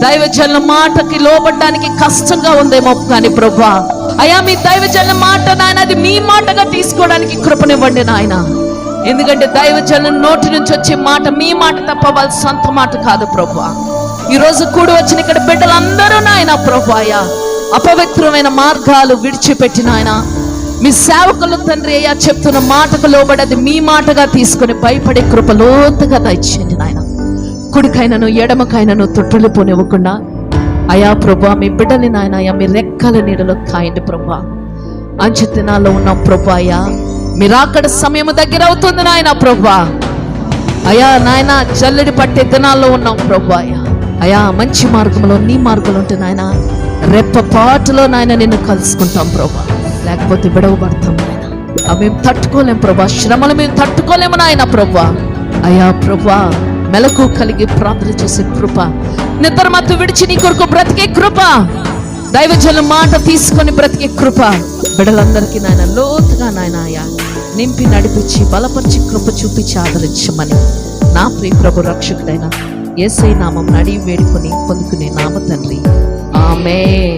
దైవజనుల మాటకి లోబడ్డానికి కష్టంగా ఉందేమో కానీ ప్రభువా, అయ్యా మీ దైవజనుల మాట నాయన అది మీ మాటగా తీసుకోవడానికి కృపనివ్వండి నాయన. ఎందుకంటే దైవజనుల నోటి నుంచి వచ్చే మాట మీ మాట తప్ప వాళ్ళ సొంత మాట కాదు ప్రభువా. ఈరోజు కూడి వచ్చిన ఇక్కడ బిడ్డలందరూ నాయన ప్రభువా, అయ్యా అపవిత్రమైన మార్గాలు విడిచిపెట్టిన ఆయన మీ సేవకులు తండ్రి అయ్యా చెప్తున్న మాటకు లోబడి మీ మాటగా తీసుకుని భయపడే కృప లోతుగా దయచేయండి నాయన. కుడికైనను ఎడమకైనను తొట్టులిపోనివ్వకుండా అయా ప్రభా మీ బిడ్డని నాయన అయ్యా మీ రెక్కల నీడలో కాయండి ప్రభా. అంచె దినాల్లో ఉన్నాం ప్రభా, అయ్యా మీరు అక్కడ సమయం దగ్గర అవుతుంది నాయన ప్రభా. అయా నాయన జల్లెడి పట్టే దినాల్లో ఉన్నాం ప్రభా. అయా మంచి మార్గంలో నీ మార్గంలో ఉంటే నాయన రెప్పపాటులో నాయన నిన్ను కలుసుకుంటాం ప్రభా. లేకపోతే విడవబడతాం నాయన. అవి మేము తట్టుకోలేం ప్రభా, శ్రమలు మేము తట్టుకోలేము నాయన ప్రభా. అయా ప్రభా మెలకు కలిగి ప్రార్థన చేసే కృప, నిద్ర మత్తు విడిచి నీ కొరకు బ్రతికే కృప, దైవజనుల మాట తీసుకొని బ్రతికే కృప బిడ్డలందరికీ నాయన లోతుగా నాయన అయా నింపి నడిపించి బలపరిచి కృప చూపించి ఆదరించమని నా ప్రియ ప్రభు రక్షకుడైన యేసయ్య నామం అడిగి వేడుకొని పొందుకునే నామ తండ్రి, ఆమేన్.